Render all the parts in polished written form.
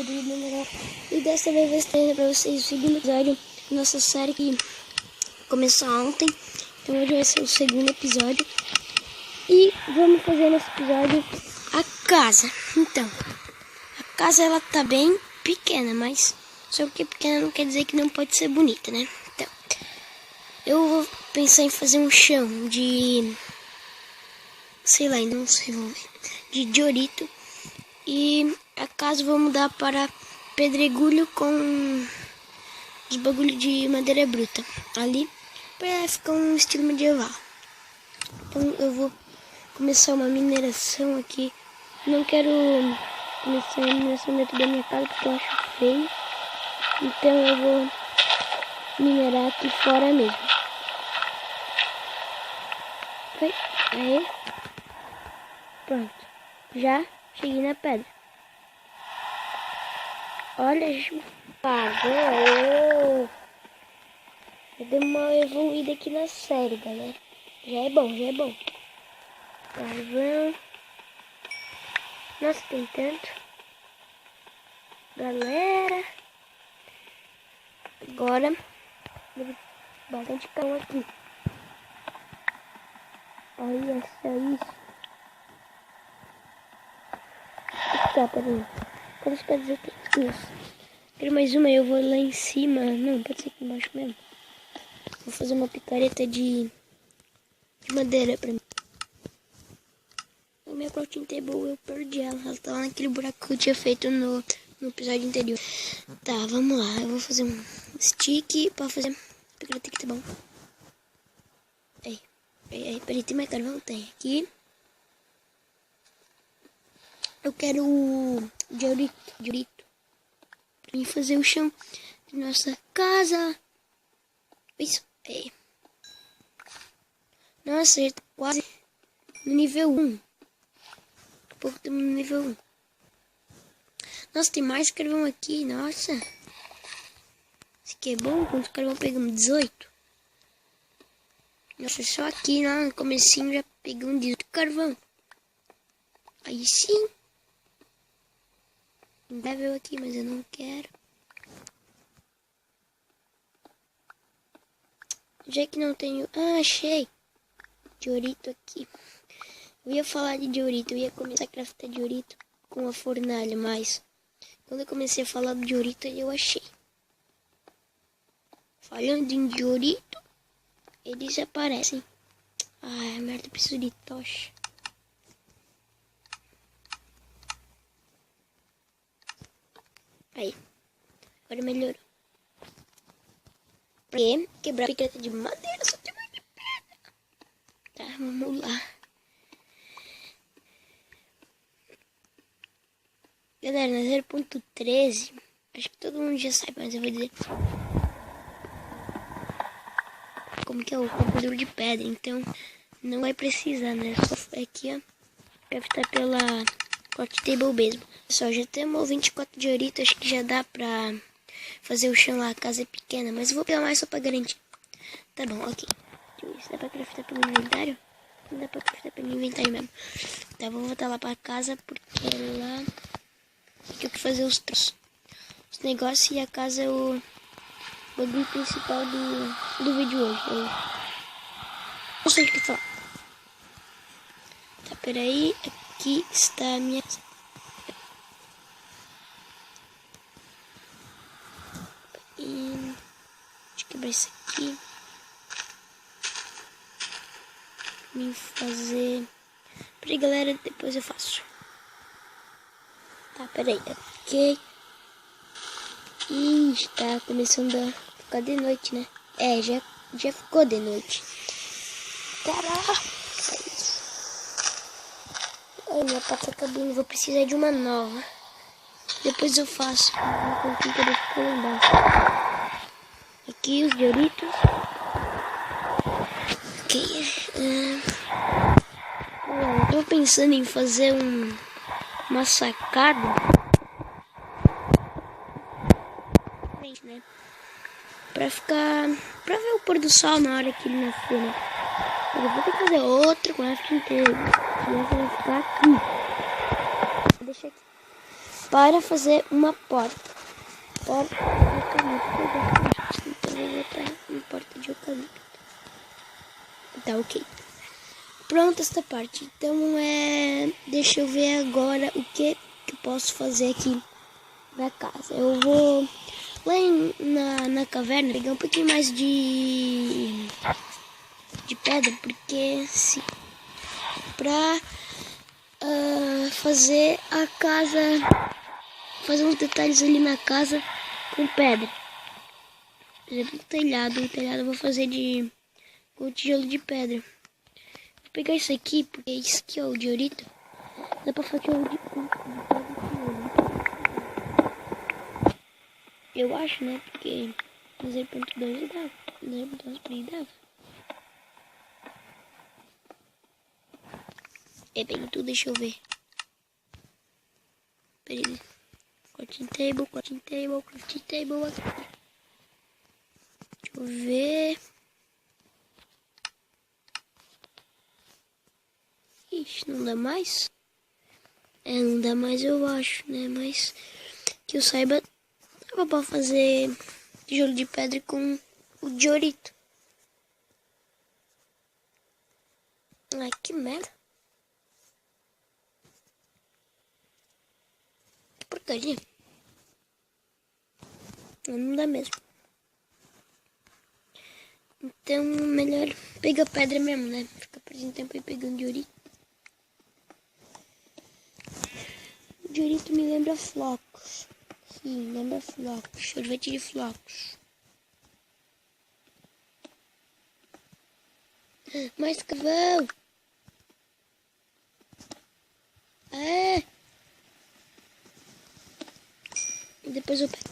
vídeo do melhor. E dessa vez eu vou trazer pra vocês o segundo episódio da nossa série que começou ontem. Então hoje vai ser o segundo episódio. E vamos fazer nesse episódio a casa. Então, a casa ela tá bem pequena, mas só porque pequena não quer dizer que não pode ser bonita, né? Então, eu vou pensar em fazer um chão de... sei lá, ainda não sei, de diorito. E a casa eu vou mudar para pedregulho com os bagulhos de madeira bruta ali, para ficar um estilo medieval. Então eu vou começar uma mineração aqui. Não quero começar a mineração dentro da minha casa porque eu acho feio. Então eu vou minerar aqui fora mesmo. Foi? Aí. Pronto. Já cheguei na pedra. Olha, pagou. Eu dei uma evoluída aqui na série, galera. Já é bom, já é bom. Carvão. Nossa, tem tanto. Galera. Agora, bastante cão aqui. Olha só isso. Tá, peraí. Como pode dizer que é isso? Quero mais uma, eu vou lá em cima. Não, pode ser aqui embaixo mesmo. Vou fazer uma picareta de madeira pra mim. A minha crafting table eu perdi ela. Ela tá lá naquele buraco que eu tinha feito no episódio anterior. Tá, vamos lá. Eu vou fazer um stick pra fazer picareta aqui, tá bom? Aí, peraí, tem mais carvão? Tem aqui. Eu quero o diorito pra mim fazer o chão de nossa casa. Isso. Aí. Nossa, já tá quase no nível 1. Daqui a pouco estamos no nível 1. Nossa, tem mais carvão aqui. Nossa. Isso aqui é bom. Quantos carvão pegamos? 18. Nossa, só aqui lá no comecinho já pegamos 18 carvão. Aí sim. Level aqui, mas eu não quero. Já que não tenho... Ah, achei. Diorito aqui. Eu ia falar de diorito. Eu ia começar a craftar diorito com a fornalha, mas... quando eu comecei a falar do diorito, eu achei. Falando em diorito, eles aparecem. Ah, merda, eu preciso de tocha. Aí, agora melhorou. Porque quebrar a picareta de madeira, só tem mais de pedra. Tá, vamos lá. Galera, na 0.13, acho que todo mundo já sabe, mas eu vou dizer como que é o computador de pedra. Então, não vai precisar, né? Só aqui, ó, craftar pela crafting table mesmo. Pessoal, já temos 24 diorito, acho que já dá pra fazer o chão lá, a casa é pequena, mas eu vou pegar mais só pra garantir. Tá bom, ok. Deixa eu ver se dá pra craftar pelo inventário. Não dá pra craftar pelo inventário mesmo. Tá, vou voltar lá pra casa, porque lá que eu quero fazer os negócios e a casa é o bagulho principal do vídeo hoje. Não sei o que falar. Tá, peraí, aqui está a minha... E... deixa eu quebrar isso aqui. Pra mim fazer... peraí, galera, depois eu faço. Tá, peraí, ok. Ih, está começando a ficar de noite, né? É, já ficou de noite. Caraca! Ai, minha pata acabou, vou precisar de uma nova. Depois eu faço. Vou ficar lá embaixo. Aqui os dioritos. Ok. Eu tô pensando em fazer uma sacada. Né? Pra ver o pôr do sol na hora que ele nascer, né? Eu vou ter que fazer outro crafting inteiro. E essa vai ficar aqui. Deixa aqui. para fazer uma porta. Porta de eucalipto. Então eu vou botar uma porta de eucalipto. Tá ok. Pronto esta parte. Então deixa eu ver agora o que eu posso fazer aqui na casa. Eu vou lá na caverna pegar um pouquinho mais de pedra, porque sim, pra fazer a casa, fazer uns detalhes ali na casa com pedra. Por exemplo, o telhado eu vou fazer com tijolo de pedra. Vou pegar isso aqui, porque isso aqui, ó, o diorito, dá pra fazer tijolo de pedra. Eu acho, né? Porque 0.2 dava. 0.2 por aí dava. Peguei tudo, deixa eu ver. Peraí. Crafting table. Deixa eu ver. Ixi, não dá mais? Não dá mais, eu acho, né? Mas que eu saiba, dava pra fazer tijolo de pedra com o diorito. Ai, que merda. Que porcaria. Não dá mesmo. Então, melhor pegar pedra mesmo, né? Ficar perdendo tempo aí pegando diorito. Diorito me lembra flocos. Sim, lembra flocos. Sorvete de flocos. Mais cavão. Depois eu pego.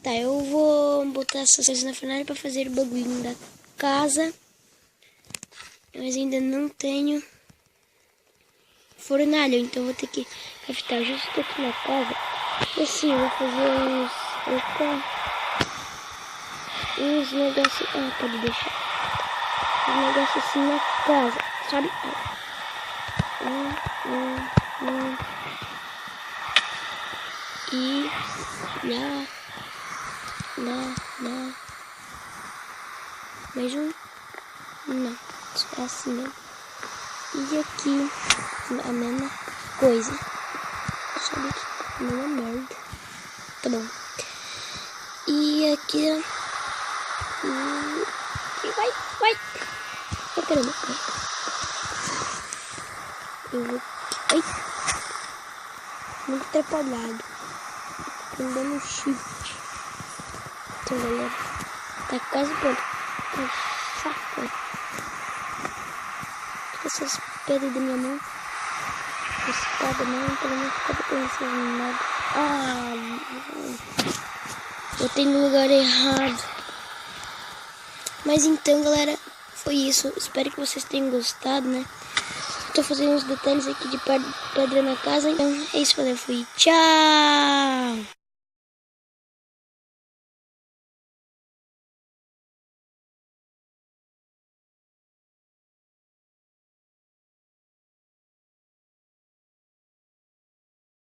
Tá, eu vou botar essas coisas na fornalha pra fazer o bagulho da casa. Mas ainda não tenho fornalha, então eu vou ter que craftar justo aqui na casa. E assim, eu vou fazer uns negócios. Pode deixar. Um negócio assim na casa, sabe? E lá. Mais um? Não, só assim mesmo. E aqui a mesma coisa. Só que não é merda. Tá bom. E aqui vai. Ai, caramba. Eu vou. Ai. Muito atrapalhado. Andando shift. Então, galera. Tá quase pronto. Saco. Essas pedras da minha mão. Espada não, pra não ficar pensando nada. Eu tenho no lugar errado. Mas então, galera, foi isso. Espero que vocês tenham gostado, né? Tô fazendo uns detalhes aqui de pedra na casa. Então é isso, galera. Fui. Tchau!